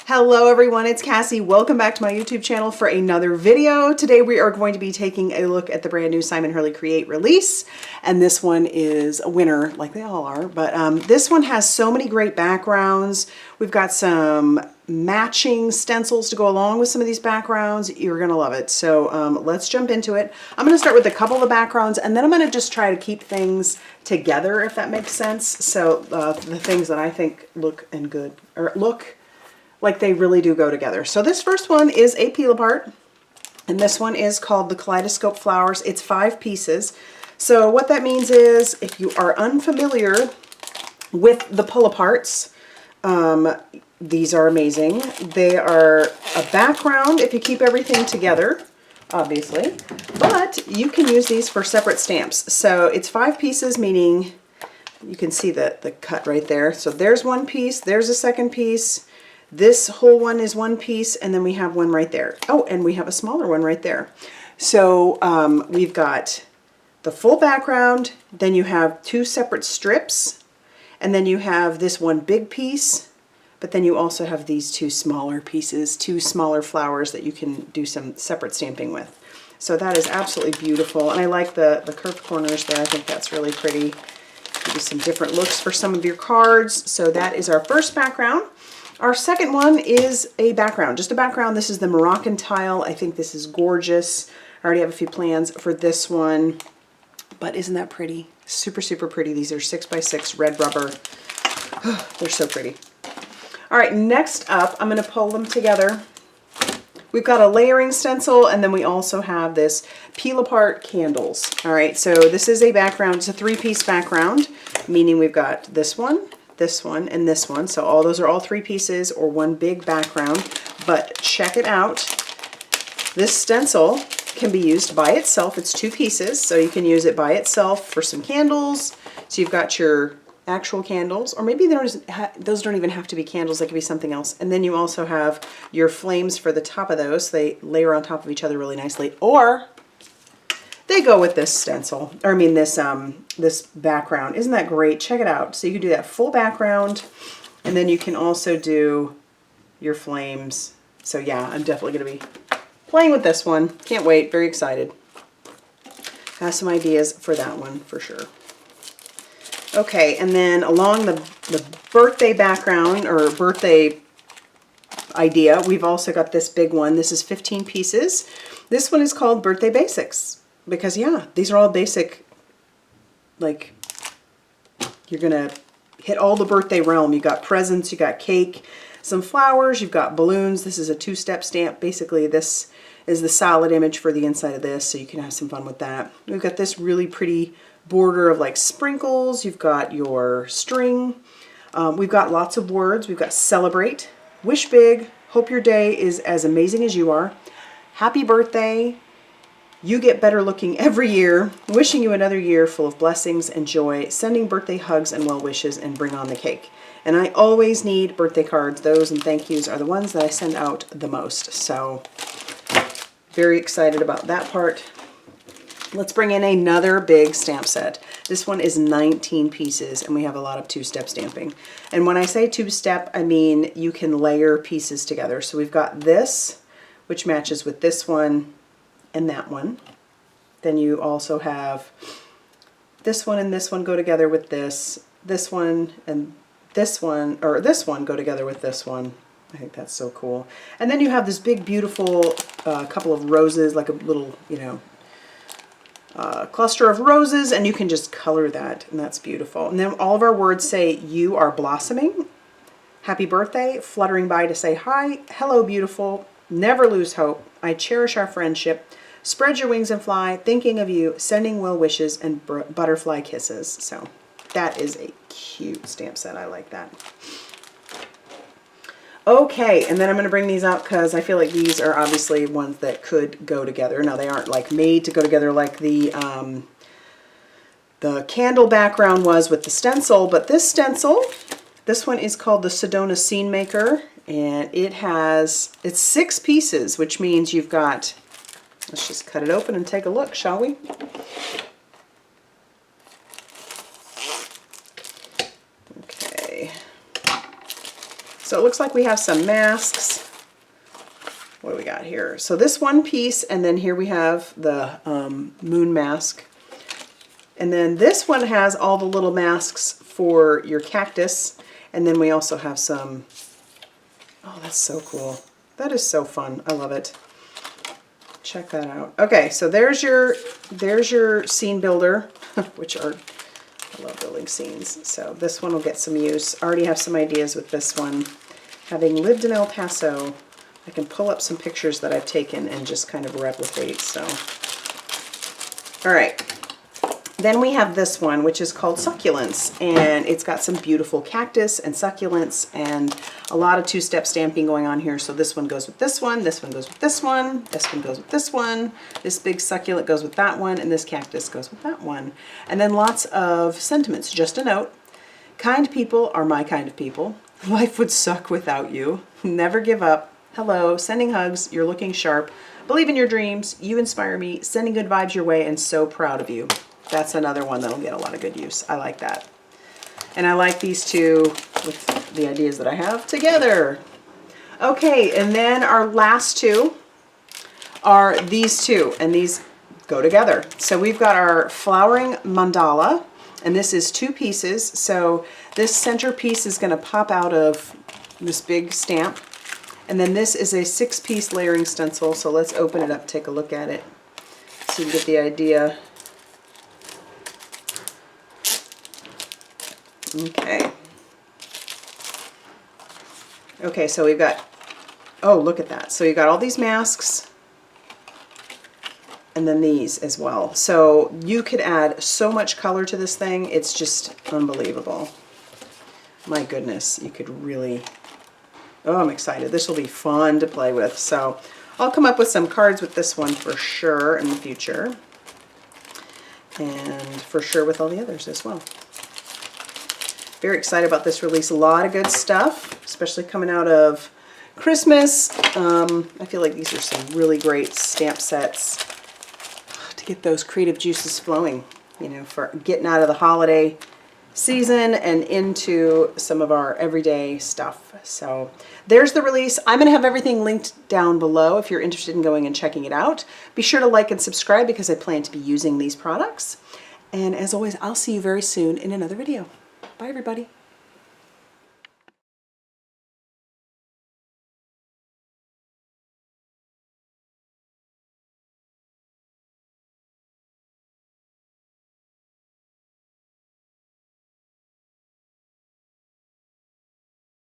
Hello everyone, it's Cassie. Welcome back to my YouTube channel for another video. Today we are going to be taking a look at the brand new Simon Hurley Create release. And this one is a winner, like they all are. But this one has so many great backgrounds. We've got some matching stencils to go along with some of these backgrounds. You're going to love it. So let's jump into it. I'm going to start with a couple of the backgrounds and then I'm going to just try to keep things together, if that makes sense. So the things that I think look like they really do go together. So this first one is a peel apart, and this one is called the Kaleidoscope Flowers. It's 5 pieces. So what that means is, if you are unfamiliar with the pull aparts, these are amazing. They are a background if you keep everything together, obviously, but you can use these for separate stamps. So it's 5 pieces, meaning you can see the cut right there. So there's one piece, there's a second piece, this whole one is one piece, and then we have one right there. Oh, and we have a smaller one right there. So we've got the full background, then you have 2 separate strips, and then you have this one big piece, but then you also have these 2 smaller pieces, 2 smaller flowers that you can do some separate stamping with. So that is absolutely beautiful, and I like the curved corners there. I think that's really pretty. Give you some different looks for some of your cards. So that is our first background. Our second one is a background, just a background. This is the Morrocan tile. I think this is gorgeous. I already have a few plans for this one, but isn't that pretty? Super, super pretty. These are 6x6 red rubber. They're so pretty. All right, next up, I'm going to pull them together. We've got a layering stencil, and then we also have this peel apart candles. All right, so this is a background. It's a 3-piece background, meaning we've got this one, and this one. So all those are all 3 pieces or one big background. But check it out. This stencil can be used by itself. It's 2 pieces, so you can use it by itself for some candles. So you've got your actual candles, or maybe those don't even have to be candles. They could be something else. And then you also have your flames for the top of those. They layer on top of each other really nicely. Or they go with this stencil, or I mean this this background. Isn't that great? Check it out. So you can do that full background, and then you can also do your flames. So yeah, I'm definitely going to be playing with this one. Can't wait. Very excited. Have some ideas for that one for sure. Okay, and then along the birthday background or birthday idea, we've also got this big one. This is 15 pieces. This one is called Birthday Basics. Because yeah, these are all basic, like you're gonna hit all the birthday realm. You got presents, you got cake, some flowers, you've got balloons. This is a 2-step stamp. Basically this is the solid image for the inside of this, so you can have some fun with that. We've got this really pretty border of like sprinkles. You've got your string. We've got lots of words. We've got celebrate, wish big, hope your day is as amazing as you are, happy birthday, you get better looking every year, wishing you another year full of blessings and joy, sending birthday hugs and well wishes, and bring on the cake. And I always need birthday cards. Those and thank yous are the ones that I send out the most. So very excited about that part. Let's bring in another big stamp set. This one is 19 pieces, and we have a lot of 2-step stamping. And when I say 2-step, I mean you can layer pieces together. So we've got this, which matches with this one, and that one. Then you also have this one and this one go together with this one and this one, or this one go together with this one. I think that's so cool. And then you have this big beautiful couple of roses, like a little, you know, cluster of roses, and you can just color that, and that's beautiful. And then all of our words say you are blossoming, happy birthday, fluttering by to say hi, hello beautiful, never lose hope, I cherish our friendship, spread your wings and fly, thinking of you, sending well wishes and butterfly kisses. So that is a cute stamp set. I like that. Okay, and then I'm going to bring these out because I feel like these are obviously ones that could go together. Now they aren't like made to go together like the candle background was with the stencil, but this stencil, this one is called the Sedona Scene Maker, and it's 6 pieces, which means you've got, let's just cut it open and take a look, shall we? Okay. So it looks like we have some masks. What do we got here? So this one piece, and then here we have the moon mask. And then this one has all the little masks for your cactus. And then we also have some, oh, that's so cool. That is so fun. I love it. Check that out. Okay, so there's your scene builder, which are, I love building scenes. So this one will get some use. I already have some ideas with this one. Having lived in El Paso, I can pull up some pictures that I've taken and just kind of replicate. So, all right. Then we have this one, which is called Succulents, and it's got some beautiful cactus and succulents and a lot of two-step stamping going on here. So this one goes with this one goes with this one goes with this one, this big succulent goes with that one, and this cactus goes with that one. And then lots of sentiments. Just a note, kind people are my kind of people. Life would suck without you. Never give up. Hello, sending hugs, you're looking sharp. Believe in your dreams, you inspire me, sending good vibes your way, and so proud of you. That's another one that'll get a lot of good use. I like that. And I like these two with the ideas that I have together. Okay, and then our last two are these two, and these go together. So we've got our flowering mandala, and this is 2 pieces. So this center piece is going to pop out of this big stamp. And then this is a 6-piece layering stencil. So let's open it up, take a look at it, so you get the idea. Okay. Okay, so we've got, oh, look at that. So you've got all these masks and then these as well. So you could add so much color to this thing. It's just unbelievable. My goodness, you could really, oh, I'm excited. This will be fun to play with. So I'll come up with some cards with this one for sure in the future. And for sure with all the others as well. Very excited about this release. A lot of good stuff, especially coming out of Christmas. I feel like these are some really great stamp sets to get those creative juices flowing, you know, for getting out of the holiday season and into some of our everyday stuff. So there's the release. I'm going to have everything linked down below if you're interested in going and checking it out. Be sure to like and subscribe because I plan to be using these products. And as always, I'll see you very soon in another video. Bye, everybody.